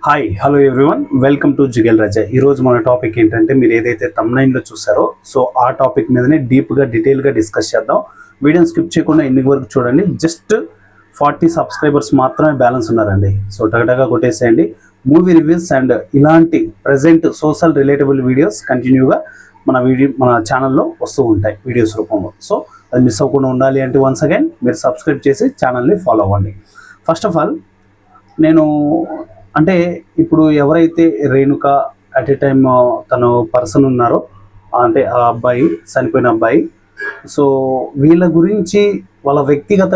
Hi hello everyone welcome to జిగల్ రాజా. ఈరోజు మన టాపిక్ ఏంటంటే మీరు ఏదైతే తమ్నైన్లో చూసారో సో ఆ టాపిక్ మీదనే డీప్గా డీటెయిల్గా డిస్కస్ చేద్దాం. వీడియోని స్కిప్ చేయకుండా ఎన్ని వరకు చూడండి. జస్ట్ 40 సబ్స్క్రైబర్స్ మాత్రమే బ్యాలెన్స్ ఉన్నారండి. సో టగటగా కొట్టేసేయండి. మూవీ రివ్యూస్ అండ్ ఇలాంటి ప్రజెంట్ సోషల్ రిలేటబుల్ వీడియోస్ కంటిన్యూగా మన ఛానల్లో వస్తూ ఉంటాయి వీడియోస్ రూపంలో. సో అది మిస్ అవ్వకుండా ఉండాలి అంటే వన్స్ అగైన్ మీరు సబ్స్క్రైబ్ చేసి ఛానల్ని ఫాలో అవ్వండి. ఫస్ట్ ఆఫ్ ఆల్ నేను అంటే ఇప్పుడు ఎవరైతే రేణుక అట్ ఏ టైమ్ తను పర్సన్ ఉన్నారో అంటే ఆ అబ్బాయి చనిపోయిన అబ్బాయి, సో వీళ్ళ గురించి వాళ్ళ వ్యక్తిగత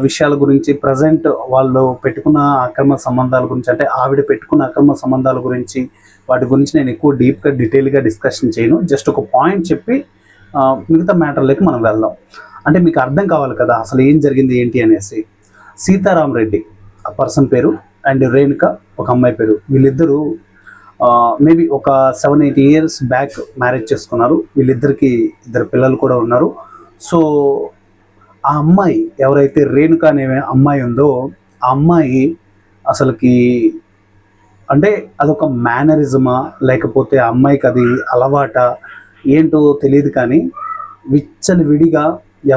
విషయాల గురించి ప్రజెంట్ వాళ్ళు పెట్టుకున్న అక్రమ సంబంధాల గురించి అంటే ఆవిడ పెట్టుకున్న అక్రమ సంబంధాల గురించి వాటి గురించి నేను ఎక్కువ డీప్గా డీటెయిల్గా డిస్కషన్ చేయను. జస్ట్ ఒక పాయింట్ చెప్పి మిగతా మ్యాటర్లోకి మనం వెళ్దాం. అంటే మీకు అర్థం కావాలి కదా అసలు ఏం జరిగింది ఏంటి అనేసి. సీతారాం రెడ్డి ఆ పర్సన్ పేరు అండ్ రేణుక ఒక అమ్మాయి పేరు. వీళ్ళిద్దరూ మేబీ ఒక 7-8 ఇయర్స్ బ్యాక్ మ్యారేజ్ చేసుకున్నారు. వీళ్ళిద్దరికి 2 పిల్లలు కూడా ఉన్నారు. సో ఆ అమ్మాయి ఎవరైతే రేణుక అనే అమ్మాయి ఉందో ఆ అమ్మాయి అసలుకి అంటే అదొక మేనరిజమా లేకపోతే ఆ అమ్మాయికి అది అలవాట ఏంటో తెలియదు, కానీ విచ్చలవిడిగా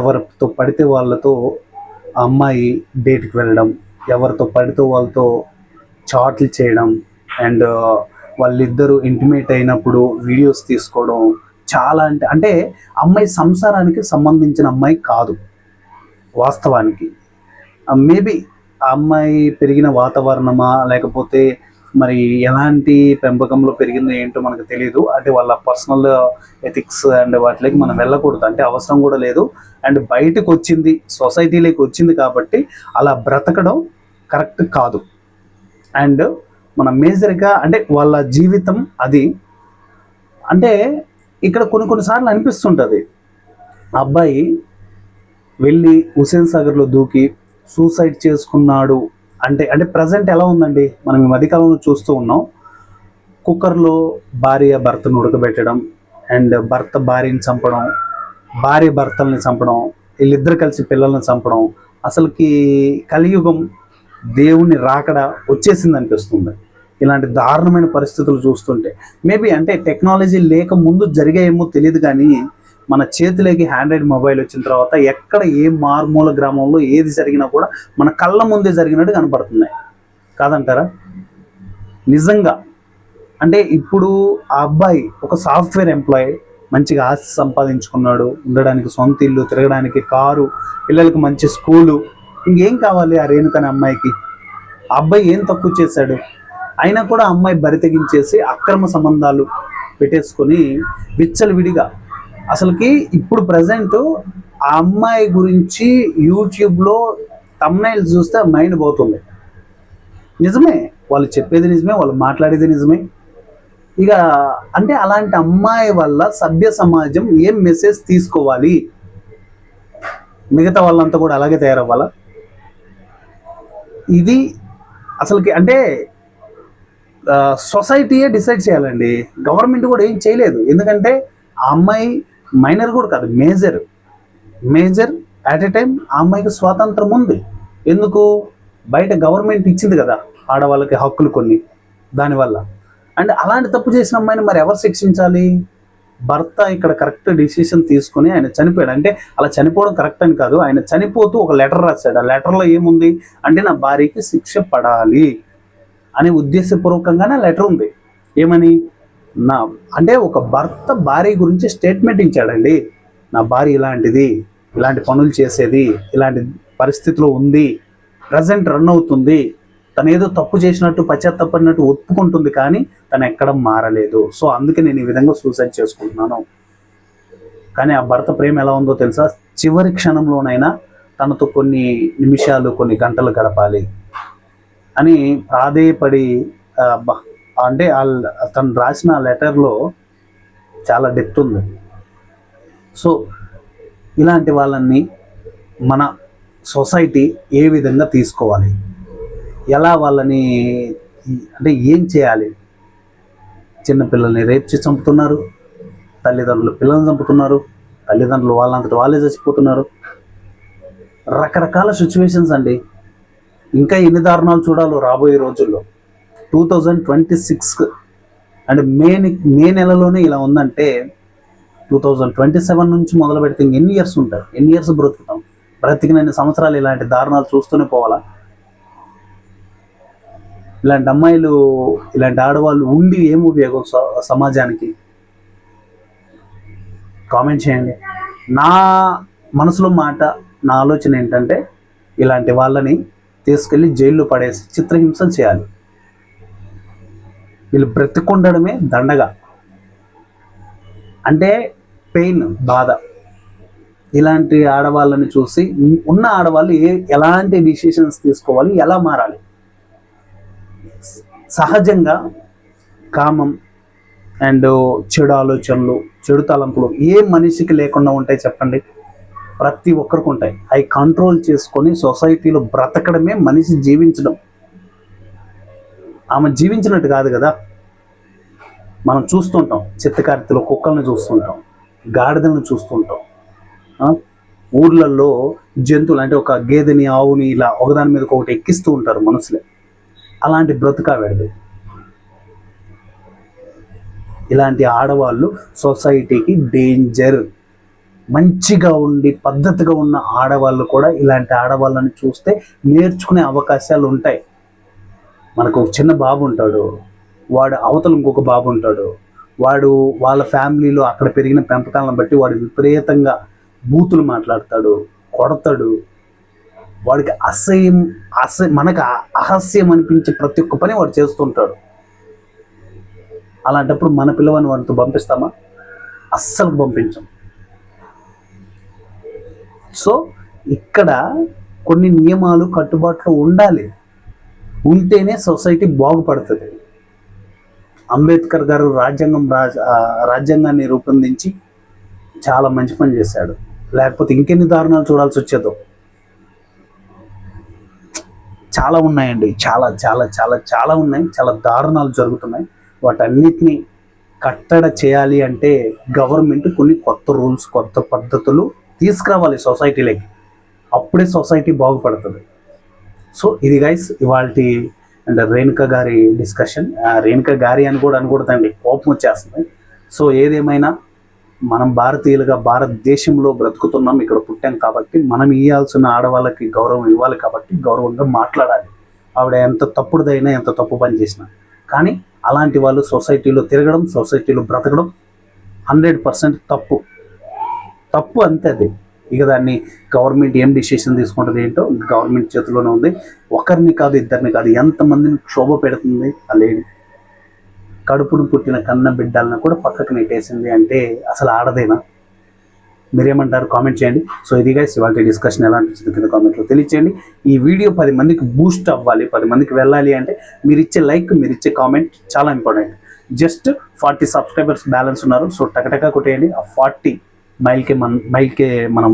ఎవరితో పడితే వాళ్ళతో ఆ అమ్మాయి డేట్కి వెళ్ళడం, ఎవరితో పడితే వాళ్ళతో చాట్లు చేయడం అండ్ వాళ్ళిద్దరూ ఇంటిమేట్ అయినప్పుడు వీడియోస్ తీసుకోవడం చాలా అంటే అమ్మాయి సంసారానికి సంబంధించిన అమ్మాయి కాదు వాస్తవానికి. మేబీ ఆ అమ్మాయి పెరిగిన వాతావరణమా లేకపోతే మరి ఎలాంటి పెంపకంలో పెరిగిందో ఏంటో మనకు తెలియదు. అంటే వాళ్ళ పర్సనల్ ఎథిక్స్ అండ్ వాటిలోకి మనం వెళ్ళకూడదు, అంటే అవసరం కూడా లేదు. అండ్ బయటకు వచ్చింది, సొసైటీలోకి వచ్చింది కాబట్టి అలా బ్రతకడం కరెక్ట్ కాదు. అండ్ మన మేజర్గా అంటే వాళ్ళ జీవితం అది. అంటే ఇక్కడ కొన్నిసార్లు అనిపిస్తుంటుంది అబ్బాయి వెళ్ళి హుస్సేన్ సాగర్లో దూకి సూసైడ్ చేసుకున్నాడు అంటే ప్రజెంట్ ఎలా ఉందండి, మనం ఈ మధ్యకాలంలో చూస్తూ ఉన్నాం. కుక్కర్లో భార్య భర్తను ఉడకబెట్టడం అండ్ భర్త భార్యని చంపడం, భార్య భర్తల్ని చంపడం, వీళ్ళిద్దరు కలిసి పిల్లల్ని చంపడం. అసలుకి కలియుగం దేవుణ్ణి రాకడ వచ్చేసింది అనిపిస్తుంది ఇలాంటి దారుణమైన పరిస్థితులు చూస్తుంటే. మేబీ అంటే టెక్నాలజీ లేక ముందు జరిగాయేమో తెలియదు, కానీ మన చేతిలోకి హ్యాండ్రైడ్ మొబైల్ వచ్చిన తర్వాత ఎక్కడ ఏ మారుమూల గ్రామంలో ఏది జరిగినా కూడా మన కళ్ళ ముందే జరిగినట్టు కనపడుతున్నాయి కాదంటారా? నిజంగా అంటే ఇప్పుడు ఆ అబ్బాయి ఒక సాఫ్ట్వేర్ ఎంప్లాయీ, మంచిగా ఆస్తి సంపాదించుకున్నాడు, ఉండడానికి సొంత ఇల్లు, తిరగడానికి కారు, పిల్లలకి మంచి స్కూలు, ఇంకేం కావాలి ఆ రేణుక అనే అమ్మాయికి? ఆ అబ్బాయి ఏం తక్కువ చేశాడు? అయినా కూడా అమ్మాయి బరి తెగించేసి అక్రమ సంబంధాలు పెట్టేసుకొని విచ్చలవిడిగా అసలుకి ఇప్పుడు ప్రజెంట్ ఆ అమ్మాయి గురించి యూట్యూబ్లో థంబ్నైల్స్ చూస్తే మైండ్ పోతుంది. నిజమే, వాళ్ళు చెప్పేది నిజమే, వాళ్ళు మాట్లాడేది నిజమే. ఇక అంటే అలాంటి అమ్మాయి వల్ల సభ్య సమాజం ఏం మెసేజ్ తీసుకోవాలి? మిగతా వాళ్ళంతా కూడా అలాగే తయారవ్వాలా? ఇది అసలుకి అంటే సొసైటీయే డిసైడ్ చేయాలండి. గవర్నమెంట్ కూడా ఏం చేయలేదు. ఎందుకంటే ఆ అమ్మాయి మైనర్ కూడా కాదు, మేజర్ అట్ ఏ టైం. ఆ అమ్మాయికి స్వాతంత్రం ఉంది. ఎందుకు? బయట గవర్నమెంట్ ఇచ్చింది కదా ఆడవాళ్ళకి హక్కులు కొన్ని, దానివల్ల. అండ్ అలాంటి తప్పు చేసిన అమ్మాయిని మరి ఎవరు శిక్షించాలి? భర్త ఇక్కడ కరెక్ట్ డిసిషన్ తీసుకుని ఆయన చనిపోయాడు. అంటే అలా చనిపోవడం కరెక్ట్ అని కాదు, ఆయన చనిపోతూ ఒక లెటర్ రాశాడు. ఆ లెటర్లో ఏముంది అంటే నా భార్యకి శిక్ష పడాలి అనే ఉద్దేశపూర్వకంగానే లెటర్ ఉంది. ఏమని? అంటే ఒక భర్త భార్య గురించి స్టేట్మెంట్ ఇచ్చాడండి. నా భార్య ఇలాంటిది, ఇలాంటి పనులు చేసేది, ఇలాంటి పరిస్థితిలో ఉంది, ప్రజెంట్ రన్ అవుతుంది, తను ఏదో తప్పు చేసినట్టు పశ్చాత్తపడినట్టు ఒప్పుకుంటుంది, కానీ తను ఎక్కడ మారలేదు. సో అందుకే నేను ఈ విధంగా సూసైడ్ చేసుకుంటున్నాను. కానీ ఆ భర్త ప్రేమ ఎలా ఉందో తెలుసా? చివరి క్షణంలోనైనా తనతో కొన్ని నిమిషాలు, కొన్ని గంటలు గడపాలి అని ప్రాధేయపడి అంటే తను రాసిన లెటర్లో చాలా డెప్త్ ఉంది. సో ఇలాంటి వాళ్ళని మన సొసైటీ ఏ విధంగా తీసుకోవాలి, ఎలా వాళ్ళని అంటే ఏం చేయాలి? చిన్నపిల్లల్ని రేప్ చేసి చంపుతున్నారు, తల్లిదండ్రులు పిల్లల్ని చంపుతున్నారు, తల్లిదండ్రులు వాళ్ళంతటి వాళ్ళే చచ్చిపోతున్నారు. రకరకాల సిచ్యువేషన్స్ అండి. ఇంకా ఎన్ని దారుణాలు చూడాలో రాబోయే రోజుల్లో. 2026 అంటే మే నెలలోనే ఇలా ఉందంటే 2027 నుంచి మొదలు పెడితే ఎన్ని ఇయర్స్ ఉంటాయి, ఎన్ని ఇయర్స్ బ్రతుకుతాం? బ్రతికినన్ని సంవత్సరాలు ఇలాంటి దారుణాలు చూస్తూనే పోవాలా? ఇలాంటి అమ్మాయిలు, ఇలాంటి ఆడవాళ్ళు ఉండి ఏం ఉపయోగం సమాజానికి? కామెంట్ చేయండి. నా మనసులో మాట, నా ఆలోచన ఏంటంటే ఇలాంటి వాళ్ళని తీసుకెళ్ళి జైల్లో పడేసి చిత్రహింసలు చేయాలి. వీళ్ళు బ్రతికుండడమే దండగా. అంటే పెయిన్, బాధ. ఇలాంటి ఆడవాళ్ళని చూసి ఉన్న ఆడవాళ్ళు ఎలాంటి డిసిషన్స్ తీసుకోవాలి, ఎలా మారాలి? సహజంగా కామం అండ్ చెడు ఆలోచనలు, చెడు తలంపులు ఏ మనిషికి లేకుండా ఉంటాయి చెప్పండి? ప్రతి ఒక్కరికి ఉంటాయి. అవి కంట్రోల్ చేసుకొని సొసైటీలో బ్రతకడమే మనిషి జీవించడం. ఆమె జీవించినట్టు కాదు కదా. మనం చూస్తుంటాం, చిత్తకార్తెలో కుక్కల్ని చూస్తుంటాం, గాడిదలను చూస్తుంటాం, ఊర్లలో జంతువులు అంటే ఒక గేదెని, ఆవుని ఇలా ఒకదాని మీద ఒకటి ఎక్కిస్తూ ఉంటారు మనుషులే. అలాంటి బ్రతుకా వెడదు. ఇలాంటి ఆడవాళ్ళు సొసైటీకి డేంజర్. మంచిగా ఉండి పద్ధతిగా ఉన్న ఆడవాళ్ళు కూడా ఇలాంటి ఆడవాళ్ళని చూస్తే నేర్చుకునే అవకాశాలు ఉంటాయి. మనకు ఒక చిన్న బాబు ఉంటాడు, వాడు అవతల ఇంకొక బాబు ఉంటాడు, వాడు వాళ్ళ ఫ్యామిలీలో అక్కడ పెరిగిన పెంపకాలను బట్టి వాడు విపరీతంగా బూతులు మాట్లాడతాడు, కొడతాడు. వాడికి మనకు అహస్యం అనిపించే ప్రతి ఒక్క పని వాడు చేస్తుంటాడు. అలాంటప్పుడు మన పిల్లవాడిని వాడితో పంపిస్తామా? అస్సలు పంపించం. సో ఇక్కడ కొన్ని నియమాలు, కట్టుబాట్లు ఉండాలి. ఉంటేనే సొసైటీ బాగుపడుతుంది. అంబేద్కర్ గారు రాజ్యాంగాన్ని రూపొందించి చాలా మంచి పని చేశాడు. లేకపోతే ఇంకెన్ని దారుణాలు చూడాల్సి వచ్చేదో. చాలా ఉన్నాయండి, చాలా చాలా చాలా చాలా ఉన్నాయి. చాలా దారుణాలు జరుగుతున్నాయి. వాటన్నిటిని కట్టడి చేయాలి అంటే గవర్నమెంట్ కొన్ని కొత్త రూల్స్, కొత్త పద్ధతులు తీసుకురావాలి సొసైటీలోకి. అప్పుడే సొసైటీ బాగుపడుతుంది. సో ఇది గైస్ ఇవాల్టి అండ్ రేణుక గారి డిస్కషన్. రేణుక గారి అని కూడా అనకూడదండి, కోపం వచ్చేస్తుంది. సో ఏదేమైనా మనం భారతీయులుగా భారతదేశంలో బ్రతుకుతున్నాం, ఇక్కడ పుట్టాం కాబట్టి మనం ఇవ్వాల్సిన ఆడవాళ్ళకి గౌరవం ఇవ్వాలి. కాబట్టి గౌరవంగా మాట్లాడాలి. ఆవిడ ఎంత తప్పుడుదైనా, ఎంత తప్పు పని చేసినా. కానీ అలాంటి వాళ్ళు సొసైటీలో తిరగడం, సొసైటీలో బ్రతకడం 100% తప్పు అంతే. అది ఇక దాన్ని గవర్నమెంట్ ఏం డిసిషన్ తీసుకుంటుంది ఏంటో గవర్నమెంట్ చేతిలోనే ఉంది. ఒకరిని కాదు, ఇద్దరిని కాదు, ఎంతమందిని క్షోభ పెడుతుంది ఆ లేడీ. కడుపును పుట్టిన కన్న బిడ్డలను కూడా పక్కకు నెట్టేసింది అంటే అసలు ఆడదేనా? మీరేమంటారు? కామెంట్ చేయండి. సో ఇది గైస్ ఇవాళ డిస్కషన్ ఎలా అనిపించింది కింద కామెంట్లో తెలియచేయండి. ఈ వీడియో 10 మందికి బూస్ట్ అవ్వాలి, 10 మందికి వెళ్ళాలి అంటే మీరు ఇచ్చే లైక్, మీరు ఇచ్చే కామెంట్ చాలా ఇంపార్టెంట్. జస్ట్ 40 సబ్స్క్రైబర్స్ బ్యాలెన్స్ ఉన్నారు. సో టకటకా కొట్టేయండి. ఆ 40 మైల్కే మనం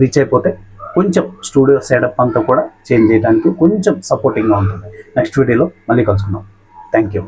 రీచ్ అయిపోతే కొంచెం స్టూడియో సెటప్ అంతా కూడా చేంజ్ చేయడానికి కొంచెం సపోర్టింగ్గా ఉంటుంది. నెక్స్ట్ వీడియోలో మళ్ళీ కలుసుకుందాం. Thank you.